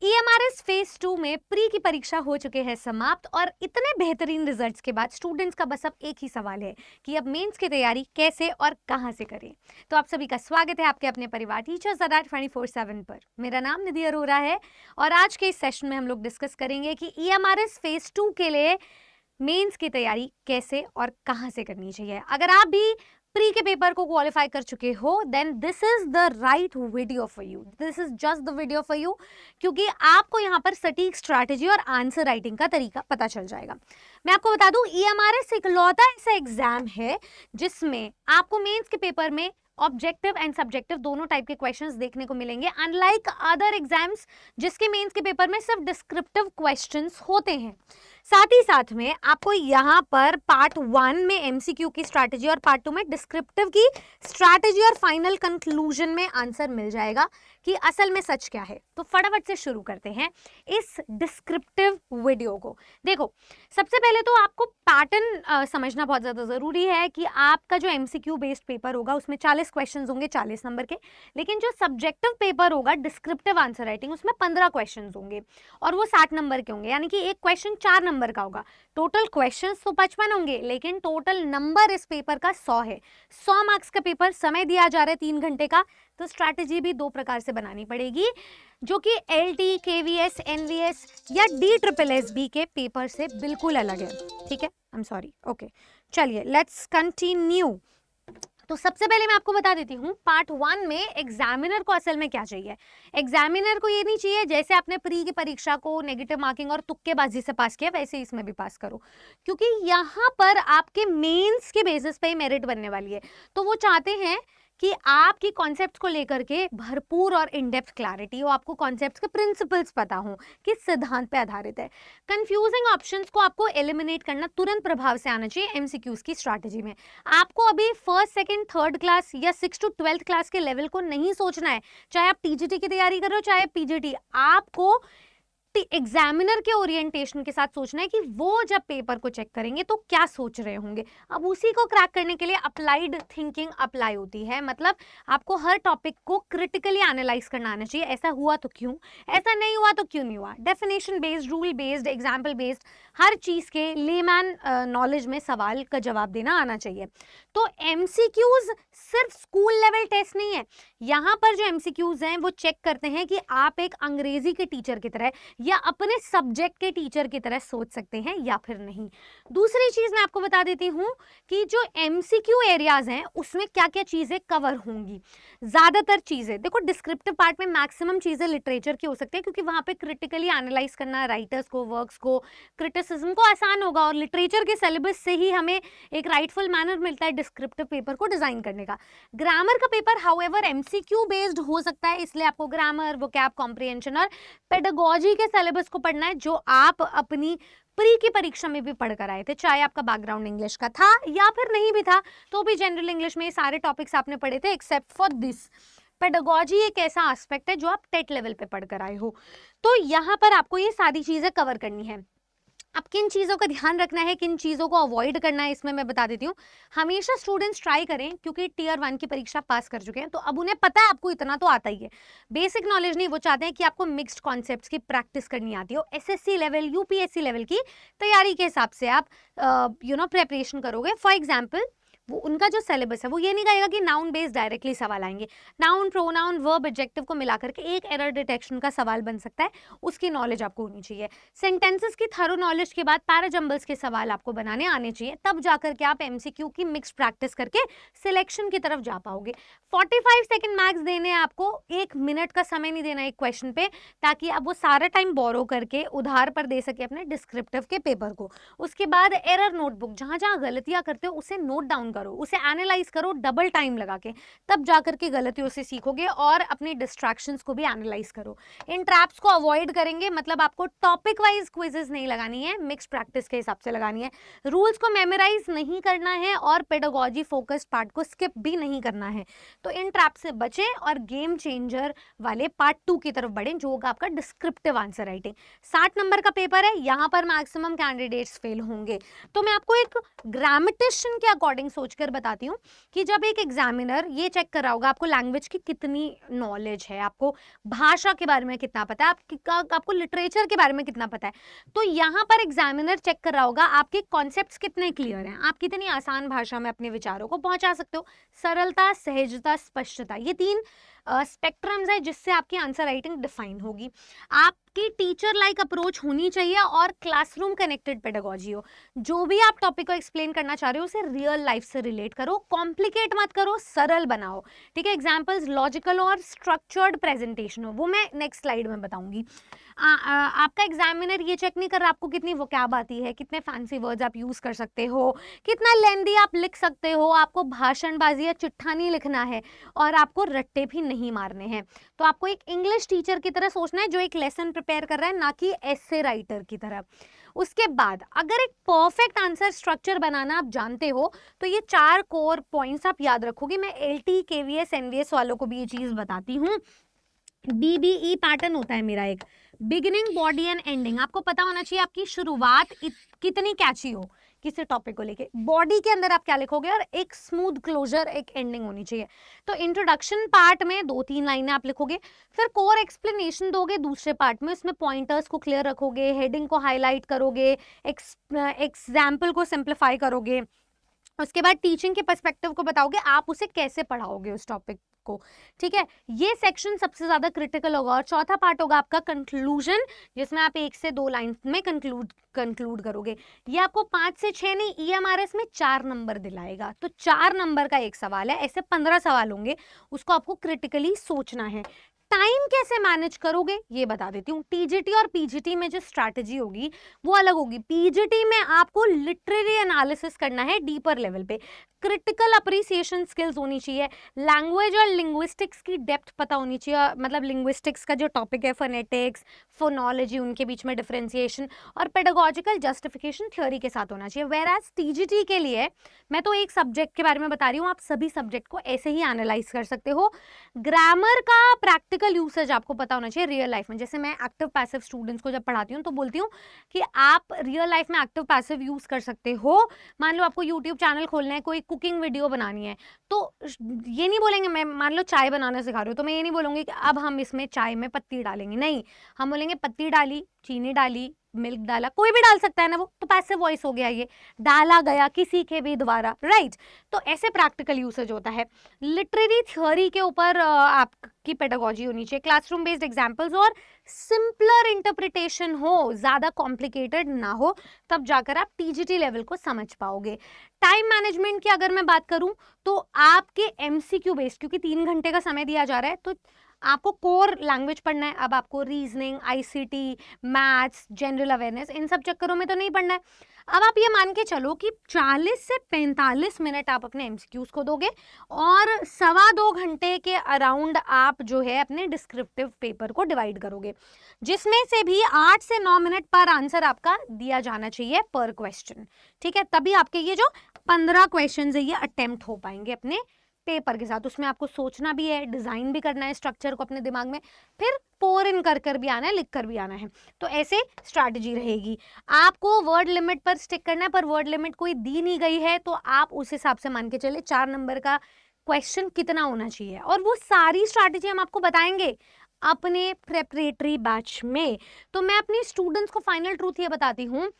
EMRS phase 2 में pre की परीक्षा हो चुके हैं समाप्त और इतने बेहतरीन रिजल्ट्स के बाद स्टूडेंट्स का बस अब एक ही सवाल है कि अब मेंस की तैयारी कैसे और कहां से करें। तो आप सभी का स्वागत है आपके अपने परिवार टीचर्स अड्डा 24/7 पर। मेरा नाम निधि अरोरा है और आज के इस सेशन में हम लोग डिस्कस करेंगे कि EMRS फेज 2 के लिए मेंस की तैयारी कैसे और कहां से करनी चाहिए। अगर आप भी प्री के पेपर को क्वालिफाई कर चुके हो then this is the right video for you, this is just the video for you, क्योंकि आपको यहाँ पर सटीक स्ट्रैटेजी और आंसर राइटिंग का तरीका पता चल जाएगा। मैं आपको बता दूं EMRS इकलौता ऐसा एग्जाम है जिसमें आपको मेंस के पेपर में ऑब्जेक्टिव एंड सब्जेक्टिव दोनों टाइप के क्वेश्चंस देखने को मिलेंगे, अनलाइक अदर एग्जाम्स जिसके मेंस के पेपर में सिर्फ डिस्क्रिप्टिव क्वेश्चंस होते हैं। साथ ही साथ में आपको यहाँ पर पार्ट 1 में एमसीक्यू की स्ट्रैटेजी और पार्ट 2 में डिस्क्रिप्टिव की स्ट्रैटेजी और फाइनल कंक्लूजन में आंसर मिल जाएगा कि असल में सच क्या है। तो फटाफट से शुरू करते हैं इस डिस्क्रिप्टिव वीडियो को। देखो, सबसे पहले तो आपको पैटर्न समझना बहुत ज़्यादा ज़रूरी है कि आपका जो एमसीक्यू बेस्ड पेपर होगा उसमें 40 क्वेश्चन होंगे 40 नंबर के, लेकिन जो सब्जेक्टिव पेपर होगा डिस्क्रिप्टिव आंसर राइटिंग उसमें 15 क्वेश्चन होंगे और वो 60 नंबर के होंगे, यानी कि एक क्वेश्चन 4 नंबर का होगा। टोटल क्वेश्चंस तो 55 होंगे लेकिन टोटल नंबर इस पेपर का 100 है। 100 मार्क्स का पेपर, समय दिया जा रहा है 3 घंटे का, तो स्ट्रैटेजी भी 2 प्रकार से बनानी पड़ेगी जो कि LT, KVS, NVS या DSSSB के पेपर से बिल्कुल अलग है। ठीक है, आई एम सॉरी। ओके, चलिए लेट्स कंटिन्यू। तो सबसे पहले मैं आपको बता देती हूँ पार्ट 1 में एग्जामिनर को असल में क्या चाहिए। एग्जामिनर को ये नहीं चाहिए जैसे आपने प्री की परीक्षा को नेगेटिव मार्किंग और तुक्केबाजी से पास किया वैसे इसमें भी पास करो, क्योंकि यहाँ पर आपके मेंस के बेसिस पे ही मेरिट बनने वाली है। तो वो चाहते हैं कि आपकी कॉन्सेप्ट्स को लेकर के भरपूर और इन डेप्थ क्लैरिटी हो, आपको कॉन्सेप्ट्स के प्रिंसिपल्स पता हो, किस सिद्धांत पे आधारित है। कंफ्यूजिंग ऑप्शंस को आपको एलिमिनेट करना तुरंत प्रभाव से आना चाहिए एमसीक्यूज की स्ट्रैटेजी में। आपको अभी फर्स्ट, सेकंड, थर्ड क्लास या 6 to 12th क्लास के लेवल को नहीं सोचना है, चाहे आप TGT की तैयारी कर रहे हो चाहे PGT। आपको एग्जामिनर के ओरिएंटेशन के साथ सोचना है कि वो जब पेपर को चेक करेंगे तो क्या सोच रहे होंगे। अब उसी को क्रैक करने के लिए अप्लाइड थिंकिंग अप्लाई होती है, मतलब आपको हर टॉपिक को क्रिटिकली एनालाइज करना आना चाहिए। ऐसा हुआ तो क्यों, ऐसा नहीं हुआ तो क्यों नहीं हुआ। Definition based, rule based, example based, हर चीज के लेमैन नॉलेज में सवाल का जवाब देना आना चाहिए। तो एमसीक्यूज सिर्फ स्कूल लेवल टेस्ट नहीं है, यहाँ पर जो एमसीक्यूज हैं वो चेक करते हैं कि आप एक अंग्रेजी के टीचर की तरह या अपने सब्जेक्ट के टीचर की तरह सोच सकते हैं या फिर नहीं। दूसरी चीज मैं आपको बता देती हूं कि जो एमसीक्यू एरियाज हैं उसमें क्या क्या चीजें कवर होंगी। ज्यादातर चीजें देखो, डिस्क्रिप्टिव पार्ट में मैक्सिमम चीजें लिटरेचर की हो सकती है क्योंकि वहां पे क्रिटिकली एनालाइज करना राइटर्स को, वर्क्स को, क्रिटिसिज्म को आसान होगा और लिटरेचर के सिलेबस से ही हमें एक राइटफुल मैनर मिलता है डिस्क्रिप्टिव पेपर को डिजाइन करने का। ग्रामर का पेपर हाउएवर एमसीक्यू बेस्ड हो सकता है, इसलिए आपको ग्रामर, वोकैब, कॉम्प्रिहेंशन और पेडागोजी के सिलेबस को पढ़ना है जो आप अपनी प्री की परीक्षा में भी पढ़ कर आए थे, चाहे आपका बैकग्राउंड इंग्लिश का था या फिर नहीं भी था तो भी जनरल इंग्लिश में ये सारे टॉपिक्स आपने पढ़े थे एक्सेप्ट फॉर दिस। पेडागोजी एक ऐसा एस्पेक्ट है जो आप टेट लेवल पे पढ़ कर आए हो, तो यहाँ पर आपको ये सारी चीजें कवर करनी है। अब किन चीज़ों का ध्यान रखना है, किन चीज़ों को अवॉइड करना है, इसमें मैं बता देती हूँ। हमेशा स्टूडेंट्स ट्राई करें, क्योंकि टियर 1 की परीक्षा पास कर चुके हैं तो अब उन्हें पता है आपको इतना तो आता ही है, बेसिक नॉलेज नहीं। वो चाहते हैं कि आपको मिक्स्ड कॉन्सेप्ट्स की प्रैक्टिस करनी आती हो। SSC लेवल, UPSC लेवल की तैयारी के हिसाब से आप प्रिपरेशन करोगे। फॉर एग्जाम्पल, वो उनका जो सिलेबस है वो ये नहीं कहेगा कि नाउन बेस्ड डायरेक्टली सवाल आएंगे। नाउन, प्रोनाउन, वर्ब, एडजेक्टिव को मिलाकर के एक एरर डिटेक्शन का सवाल बन सकता है, उसकी नॉलेज आपको होनी चाहिए। सेंटेंसेस की थरो नॉलेज के बाद पैराजंबल्स के सवाल आपको बनाने आने चाहिए, तब जाकर के आप एमसीक्यू की मिक्स प्रैक्टिस करके सिलेक्शन की तरफ जा पाओगे। 45 सेकेंड मैक्स देने हैं आपको, 1 मिनट का समय नहीं देना एक क्वेश्चन पे, ताकि आप वो सारा टाइम बोरो करके उधार पर दे सके अपने डिस्क्रिप्टिव के पेपर को। उसके बाद एरर नोटबुक, जहां जहां गलतियां करते हो उसे नोट डाउन करो, उसे एनालाइज करो डबल टाइम लगा के, तब जाकर के गलतियों से सीखोगे और अपने डिस्ट्रैक्शंस को भी एनालाइज करो। इन ट्रैप्स को अवॉइड करेंगे, मतलब आपको टॉपिक वाइज क्विजेस नहीं लगानी है, मिक्स प्रैक्टिस के हिसाब से लगानी है। रूल्स को मेमोराइज नहीं करना है और पेडागोजी फोकस्ड पार्ट को स्किप भी नहीं करना है। तो इन ट्रैप से बचें और गेम चेंजर वाले पार्ट 2 की तरफ बढ़ें, जो होगा आपका डिस्क्रिप्टिव आंसर राइटिंग। 60 नंबर का पेपर है, यहाँ पर मैक्सिमम कैंडिडेट्स फेल होंगे। तो मैं आपको एक ग्रामेटिशियन के अकॉर्डिंग सोच सोचकर बताती हूँ कि जब एक एग्जामिनर ये चेक कर रहा होगा आपको लैंग्वेज की कितनी नॉलेज है, आपको भाषा के बारे में कितना पता है, आपको लिटरेचर के बारे में कितना पता है, तो यहाँ पर एग्जामिनर चेक कर रहा होगा आपके कॉन्सेप्ट्स कितने क्लियर हैं, आप कितनी आसान भाषा में अपने विचारों को पहुंचा सकते हो। सरलता, सहजता, स्पष्टता, ये 3 स्पेक्ट्रम्स है जिससे आपकी आंसर राइटिंग डिफाइन होगी। आपकी टीचर लाइक अप्रोच होनी चाहिए और क्लासरूम कनेक्टेड पेडागोजी हो। जो भी आप टॉपिक को एक्सप्लेन करना चाह रहे हो उसे रियल लाइफ से रिलेट करो, कॉम्प्लिकेट मत करो, सरल बनाओ, ठीक है। एग्जाम्पल्स लॉजिकल और स्ट्रक्चर्ड प्रेजेंटेशन हो, वो मैं नेक्स्ट स्लाइड में बताऊंगी। आपका एग्जामिनर ये चेक नहीं कर रहा आपको कितनी वोकैब आती है, कितने फैंसी वर्ड्स आप यूज कर सकते हो, कितना लेंदी आप लिख सकते हो, आपको भाषणबाजी या चिट्ठा नहीं लिखना है और आपको रट्टे भी नहीं मारने हैं। तो आपको एक इंग्लिश टीचर की तरह सोचना है जो एक लेसन प्रिपेयर कर रहा है, ना कि एसे राइटर की तरह। उसके बाद अगर एक परफेक्ट आंसर स्ट्रक्चर बनाना आप जानते हो तो ये 4 कोर पॉइंट्स आप याद रखोगे। मैं LT, KVS, NVS वालों को भी ये चीज बताती हूँ। BBE पैटर्न होता है मेरा एक, बिगिनिंग, बॉडी एंड एंडिंग। आपको पता होना चाहिए आपकी शुरुआत कितनी कैची हो किसी टॉपिक को लेके, बॉडी के अंदर आप क्या लिखोगे और एक स्मूथ क्लोजर, एक एंडिंग होनी चाहिए। तो इंट्रोडक्शन पार्ट में 2-3 लाइनें आप लिखोगे, फिर कोर एक्सप्लेनेशन दोगे दूसरे पार्ट में, उसमें पॉइंटर्स को क्लियर रखोगे, हेडिंग को हाईलाइट करोगे, एग्जाम्पल को सिंप्लीफाई करोगे। उसके बाद टीचिंग के पर्सपेक्टिव को बताओगे, आप उसे कैसे पढ़ाओगे उस टॉपिक को, ठीक है। ये सेक्शन सबसे ज्यादा क्रिटिकल होगा। और चौथा पार्ट होगा आपका कंक्लूजन, जिसमें आप 1 से 2 लाइन में कंक्लूड करोगे। ये आपको 5 से 6 नहीं, EMRS में 4 नंबर दिलाएगा। तो 4 नंबर का एक सवाल है, ऐसे 15 सवाल होंगे, उसको आपको क्रिटिकली सोचना है। टाइम कैसे मैनेज करोगे ये बता देती हूँ। TGT और PGT में जो स्ट्रैटेजी होगी वो अलग होगी। PGT में आपको लिटरेरी एनालिसिस करना है डीपर लेवल पे, क्रिटिकल अप्रिसिएशन स्किल्स होनी चाहिए, लैंग्वेज और लिंग्विस्टिक्स की डेप्थ पता होनी चाहिए, मतलब लिंग्विस्टिक्स का जो टॉपिक है, फोनेटिक्स, फोनोलॉजी, उनके बीच में डिफरेंशिएशन और पेडागोजिकल जस्टिफिकेशन थ्योरी के साथ होना चाहिए। वेयर एज TGT के लिए मैं तो एक सब्जेक्ट के बारे में बता रही हूँ, आप सभी सब्जेक्ट को ऐसे ही एनालाइज कर सकते हो। ग्रामर का प्रैक्टिकल यूसेज आपको पता होना चाहिए रियल लाइफ में। जैसे मैं एक्टिव पैसिव स्टूडेंट्स को जब पढ़ाती हूँ तो बोलती हूँ कि आप रियल लाइफ में एक्टिव पैसिव यूज कर सकते हो। मान लो आपको यूट्यूब चैनल खोलना है, कोई कुकिंग वीडियो बनानी है, तो ये नहीं बोलेंगे, मैं मान लो चाय बनाना सिखा रही हूँ तो मैं ये नहीं बोलूंगी कि अब हम इसमें चाय में पत्ती डालेंगे, नहीं, हम बोलेंगे पत्ती डाली, चीनी डाली, मिल्क डाला, कोई भी डाल सकता है ना, वो तो पैसिव वॉइस हो गया, ये डाला गया किसी के भी द्वारा, राइट। तो ऐसे प्रैक्टिकल यूसेज होता है। लिटरेरी थ्योरी के ऊपर आपकी पेडागोजी होनी चाहिए, क्लासरूम बेस्ड एग्जांपल्स और सिंपलर इंटरप्रिटेशन हो, ज्यादा कॉम्प्लिकेटेड ना हो, तब जाकर आप TGT लेवल को समझ पाओगे। टाइम मैनेजमेंट की अगर मैं बात करूं तो आपके MCQ बेस्ड, क्योंकि 3 घंटे का समय दिया जा रहा है, तो आपको कोर लैंग्वेज पढ़ना है। अब आपको reasoning, ICT, maths, general awareness, इन सब चक्करों में तो नहीं पढ़ना है। अब आप ये मान के चलो कि 40 से 45 मिनट आप अपने MCQs को दोगे और 2.25 घंटे के अराउंड आप जो है अपने डिस्क्रिप्टिव पेपर को डिवाइड करोगे, जिसमें से भी 8 से 9 मिनट पर आंसर आपका दिया जाना चाहिए पर क्वेश्चन, ठीक है। तभी आपके ये जो 15 क्वेश्चन है ये अटेम्प्ट हो पाएंगे अपने पेपर के साथ। उसमें आपको सोचना भी है, डिजाइन भी करना है स्ट्रक्चर को अपने दिमाग में, फिर पोर इन कर भी आना है, लिख कर भी आना है। तो ऐसे स्ट्रैटेजी रहेगी। आपको वर्ड लिमिट पर स्टिक करना है, पर वर्ड लिमिट कोई दी नहीं गई है तो आप उस हिसाब से मान के चले 4 नंबर का क्वेश्चन कितना होना चाहिए, और वो सारी स्ट्रैटेजी हम आपको बताएंगे अपने प्रेपरेटरी बैच में। तो मैं अपनी स्टूडेंट्स को फाइनल ट्रूथ ये बताती हूँ,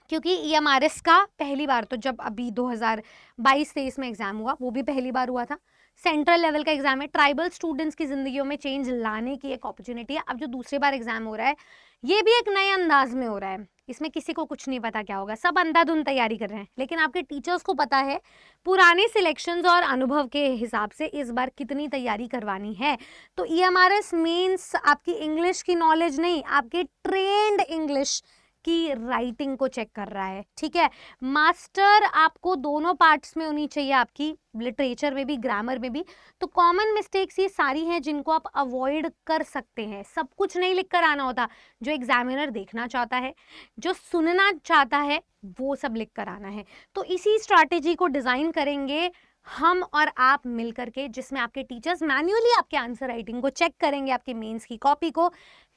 क्योंकि EMRS का पहली बार, तो जब अभी 2022-23 में एग्जाम हुआ, वो भी पहली बार हुआ था, सेंट्रल लेवल का एग्जाम है, ट्राइबल स्टूडेंट्स की जिंदगियों में चेंज लाने की एक अपॉर्चुनिटी है। अब जो दूसरी बार एग्जाम हो रहा है ये भी एक नए अंदाज में हो रहा है, इसमें किसी को कुछ नहीं पता क्या होगा, सब अंधाधुंध तैयारी कर रहे हैं, लेकिन आपके टीचर्स को पता है पुराने सिलेक्शंस और अनुभव के हिसाब से इस बार कितनी तैयारी करवानी है। तो EMRS मीन्स आपकी इंग्लिश की नॉलेज नहीं, आपके ट्रेंड इंग्लिश की राइटिंग को चेक कर रहा है, ठीक है। मास्टर आपको दोनों पार्ट्स में होनी चाहिए, आपकी लिटरेचर में भी, ग्रामर में भी। तो कॉमन मिस्टेक्स ये सारी हैं जिनको आप अवॉइड कर सकते हैं। सब कुछ नहीं लिख कर आना होता, जो एग्जामिनर देखना चाहता है, जो सुनना चाहता है, वो सब लिख कर आना है। तो इसी स्ट्रैटेजी को डिजाइन करेंगे हम और आप मिल करके, जिसमें आपके टीचर्स मैन्युअली आपके आंसर राइटिंग को चेक करेंगे, आपके मेंस की कॉपी को।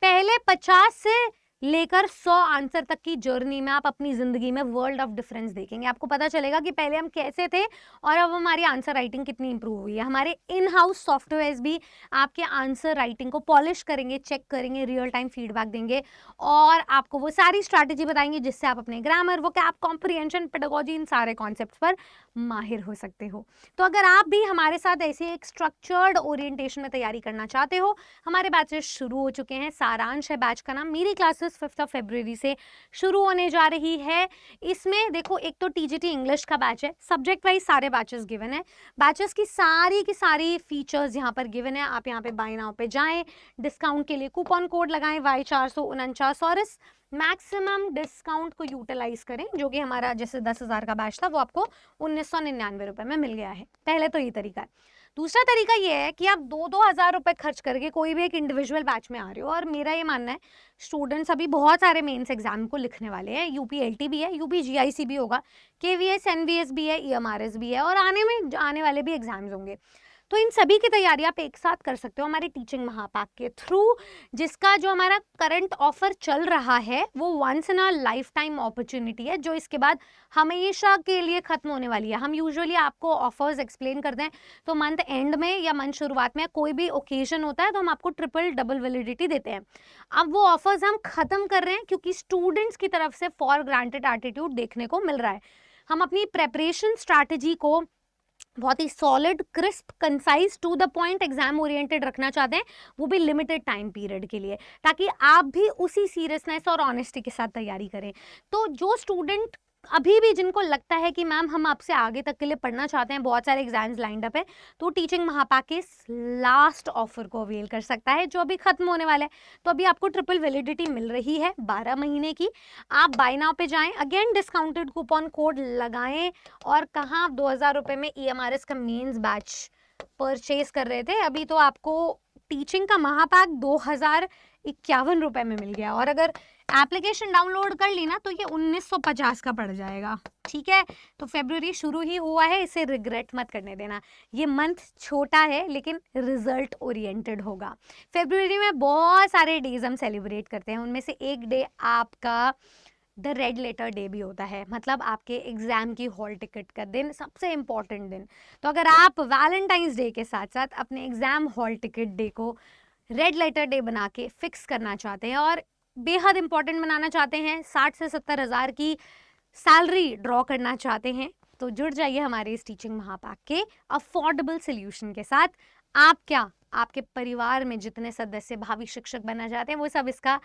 पहले 50 से लेकर 100 आंसर तक की जर्नी में आप अपनी ज़िंदगी में वर्ल्ड ऑफ डिफरेंस देखेंगे। आपको पता चलेगा कि पहले हम कैसे थे और अब हमारी आंसर राइटिंग कितनी इंप्रूव हुई है। हमारे इन हाउस सॉफ्टवेयर्स भी आपके आंसर राइटिंग को पॉलिश करेंगे, चेक करेंगे, रियल टाइम फीडबैक देंगे और आपको वो सारी स्ट्रैटेजी बताएंगे जिससे आप अपने ग्रामर, वोकैब, कॉम्प्रिहेंशन, पेडागोजी, इन सारे कॉन्सेप्ट्स पर माहिर हो सकते हो। तो अगर आप भी हमारे साथ ऐसे एक स्ट्रक्चर्ड ओरिएंटेशन में तैयारी करना चाहते हो, हमारे बैचेस शुरू हो चुके हैं। सारांश है बैच का नाम। मेरी क्लासेस 5 फरवरी से शुरू होने जा रही है। इसमें देखो, एक तो टीजीटी इंग्लिश का बैच है, सब्जेक्ट वाइज सारे बैचेस गिवन है। बैचेस की सारी फीचर्स यहाँ पर गिवन है। आप यहाँ पे बाय नाउ पे जाएं, डिस्काउंट के लिए कूपन कोड लगाएं Y449 और इस मैक्सिमम डिस्काउंट को यूटिलाइज करें, जो कि हमारा जैसे 10,000 का बैच था वो आपको 1999 रुपए में मिल गया है। पहले तो ये तरीका है। दूसरा तरीका ये है कि आप 2-2 हज़ार रुपए खर्च करके कोई भी एक इंडिविजुअल बैच में आ रहे हो। और मेरा ये मानना है, स्टूडेंट्स अभी बहुत सारे मेंस एग्जाम को लिखने वाले हैं। यूपी एलटी भी है, यूपी जीआईसी भी होगा, केवीएस एनवीएस भी है, ईएमआरएस भी है और आने वाले भी एग्जाम्स होंगे। तो इन सभी की तैयारी आप एक साथ कर सकते हो हमारे टीचिंग महापैक के थ्रू, जिसका जो हमारा करंट ऑफर चल रहा है वो once in a lifetime opportunity है, जो इसके बाद हमेशा के लिए खत्म होने वाली है। हम यूजुअली आपको ऑफर्स एक्सप्लेन करते हैं तो मंथ एंड में या मंथ शुरुआत में कोई भी ओकेजन होता है तो हम आपको ट्रिपल डबल वैलिडिटी देते हैं। अब वो ऑफर्स हम खत्म कर रहे हैं क्योंकि स्टूडेंट्स की तरफ से फॉर ग्रांटेड एटीट्यूड देखने को मिल रहा है। हम अपनी प्रेपरेशन स्ट्रैटेजी को बहुत ही solid, crisp, concise, to the point, exam oriented रखना चाहते हैं, वो भी लिमिटेड टाइम पीरियड के लिए, ताकि आप भी उसी सीरियसनेस और ऑनेस्टी के साथ तैयारी करें। तो जो स्टूडेंट अभी भी जिनको लगता है कि मैम हम आपसे आगे तक के लिए पढ़ना चाहते हैं, बहुत सारे एग्जाम्स लाइंड अप है, तो टीचिंग महापैक के लास्ट ऑफर को अवेल कर सकता है जो अभी खत्म होने वाला है। तो अभी आपको ट्रिपल वैलिडिटी मिल रही है 12 महीने की। आप बाय नाउ पे जाएं, अगेन डिस्काउंटेड कूपन कोड लगाएं और कहाँ आप 2,000 रुपये में ईएमआरएस का मेंस बैच परचेज कर रहे थे, अभी तो आपको टीचिंग का महापैक 2,051 रुपये में मिल गया। और अगर एप्लीकेशन डाउनलोड कर ली ना तो ये 1950 का पड़ जाएगा। ठीक है, तो फरवरी शुरू ही हुआ है, इसे रिग्रेट मत करने देना। ये मंथ छोटा है लेकिन रिजल्ट ओरिएंटेड होगा। फरवरी में बहुत सारे डेज हम सेलिब्रेट करते हैं, उनमें से एक डे आपका द रेड लेटर डे भी होता है, मतलब आपके एग्जाम की हॉल टिकट का दिन, सबसे इंपॉर्टेंट दिन। तो अगर आप वैलेंटाइंस डे के साथ साथ अपने एग्जाम हॉल टिकट डे को रेड लेटर डे बना के फिक्स करना चाहते हैं और बेहद इंपॉर्टेंट बनाना चाहते हैं, 60 से 70 हज़ार की सैलरी ड्रॉ करना चाहते हैं, तो जुड़ जाइए हमारे इस टीचिंग महापैक के अफोर्डेबल सोल्यूशन के साथ। आप क्या, आपके परिवार में जितने सदस्य भावी शिक्षक बनना चाहते हैं वो सब इसका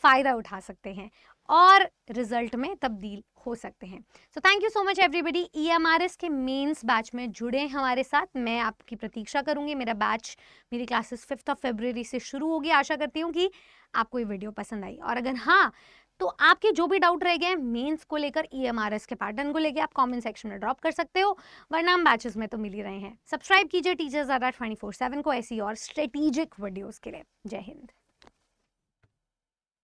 फ़ायदा उठा सकते हैं और रिजल्ट में तब्दील हो सकते हैं। So thank you so much everybody. EMRS के मेंस बैच में जुड़े हमारे साथ, मैं आपकी प्रतीक्षा करूंगी। मेरा बैच, मेरी क्लासेस 5 फरवरी से शुरू होगी। आशा करती हूँ कि आपको ये वीडियो पसंद आई, और अगर हाँ तो आपके जो भी डाउट रह गए मेंस को लेकर, ईएमआरएस के पैटर्न को लेकर, आप कमेंट सेक्शन में ड्रॉप कर सकते हो, वरना हम बैचेस में तो मिल ही रहे हैं। सब्सक्राइब कीजिए टीचर्स अड्डा 24/7 को ऐसी और स्ट्रेटेजिक वीडियोस के लिए। जय हिंद।